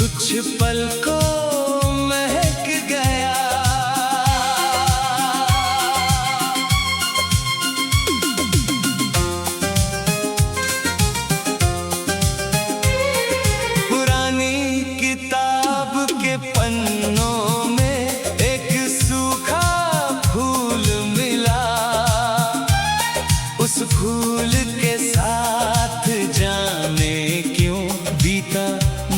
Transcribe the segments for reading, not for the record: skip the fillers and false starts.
कुछ पल को महक गया। पुरानी किताब के पन्नों में एक सूखा फूल मिला। उस फूल के साथ जाने क्यों बीता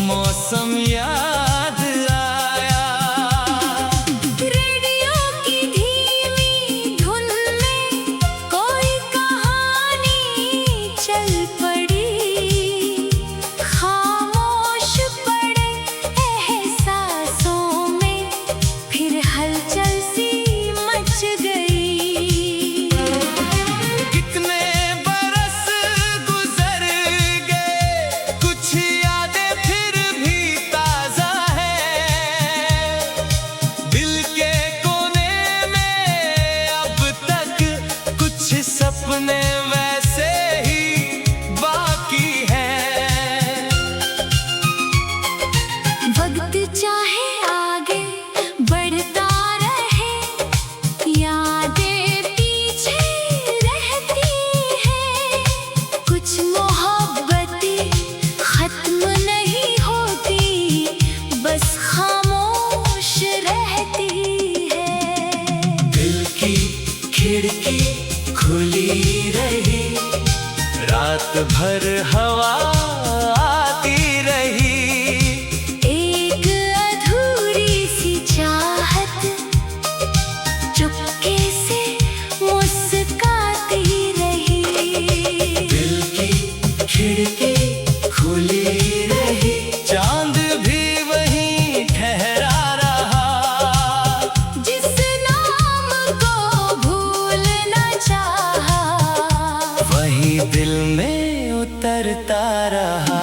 मौसम याद आया। रेडियो की धीमी धुन में कोई कहानी चल पड़ी। खामोश पड़े एहसासों में फिर हलचल सी मच गई। कितने बरस गुजर गए, कुछ यादें फिर भी ताजा है। दिल के कोने में अब तक कुछ सपने वैसे ही बाकी हैं। वक्त चाहे आगे बढ़ता रहे, यादें पीछे रहती हैं। कुछ मोहब्बतें खत्म नहीं होती, बस खामोश रहती है। दिल की खिड़की खुली रही, रात भर हवा आती रही। एक अधूरी सी चाहत चुपके से मुस्काती रही। दिल की खिड़की खुली रही, चांद भी वहीं ठहरा रहा। जिस नाम को भूल न चाहा, वही दिल में उतरता रहा।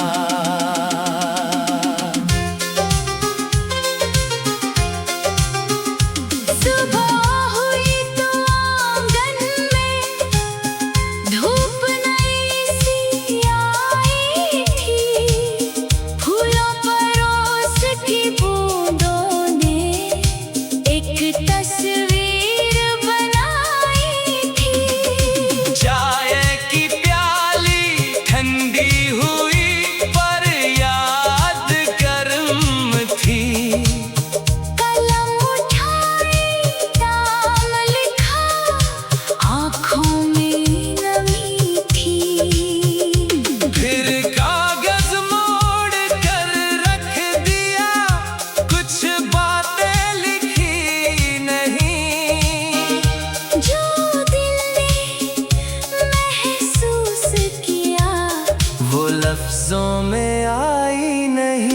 सुबह हुई तो आंगन में धूप नई सी आई थी। फूलों पर ओस की बूंदों ने एक तस्वीर बनाई थी। चाय की प्याली ठंडी हुई, पर याद गर्म थी। कलम उठाई, नाम लिखा, आँखों में नमी थी। फिर कागज मोड़ कर रख दिया, कुछ बातें लिखी नहीं। जो दिल ने महसूस किया, वो लफ्जों में आई नहीं।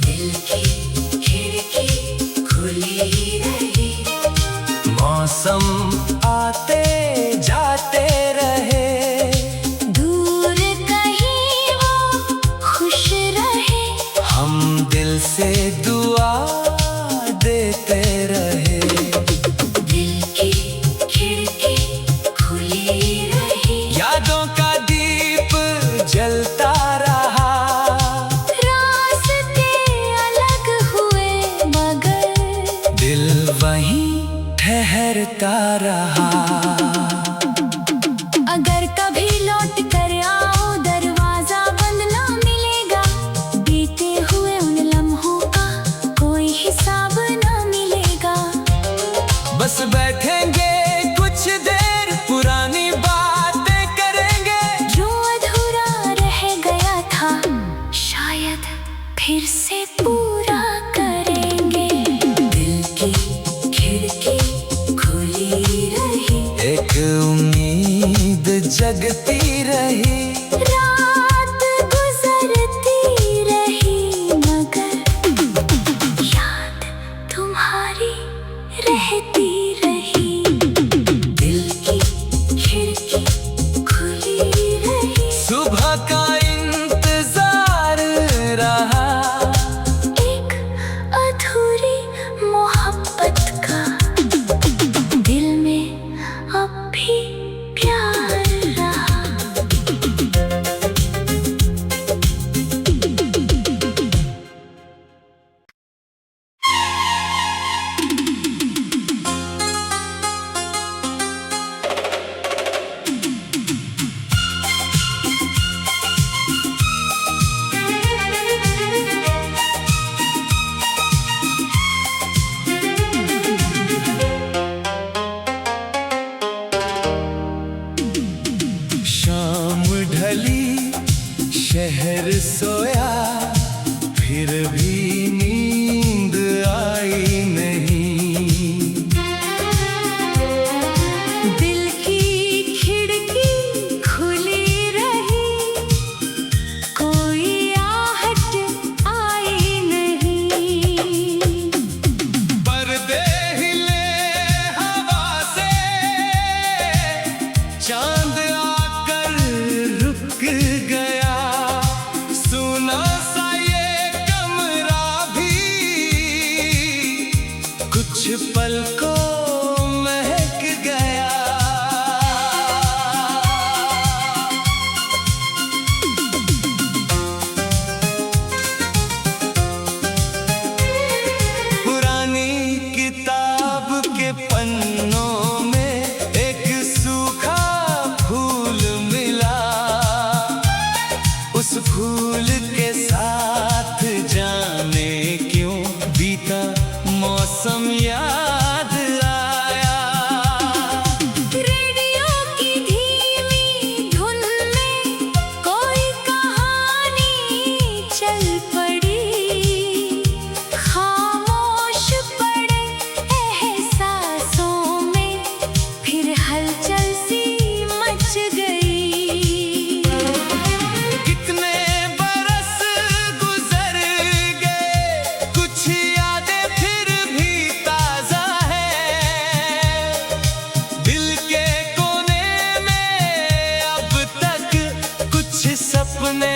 दिल की खिड़की खुली रही। मौसम आते जाते रहे, दूर कहीं वो खुश रहे। हम दिल से दुआ देते रहे। दिल की खिड़की खुली रही। यादों का दीप जलता रहा। रास्ते अलग हुए मगर दिल वहीं ठहरता रहा। अगर कभी लौट कर आओ, दरवाजा बंद ना मिलेगा। बीते हुए उन लम्हों का कोई हिसाब ना मिलेगा। बस बैठेंगे कुछ देर, पुरानी बातें करेंगे। जो अधूरा रह गया था, शायद फिर से पूरा करेंगे। दिल की खिड़की खुली रही। शहर सोया फिर भी नींद आई नहीं। दिल की खिड़की खुली रही, कोई आहट आई नहीं। पर्दे हिले हवा से, चांद आकर रुक गया। सुना सा ये कमरा भी कुछ पल को महक गया। पुरानी किताब के पन्नों में एक सूखा फूल मिला। उस फूल के साथ जाने क्यों बीता मौसम याद आया। रेडियो की धीमी धुन में कोई कहानी चल पड़ी। खामोश पड़े एहसासों में फिर हलचल सी मच गई। कितने बरस गुजर गए, कुछ यादें फिर भी ताजा है। दिल के कोने में अब तक कुछ सपने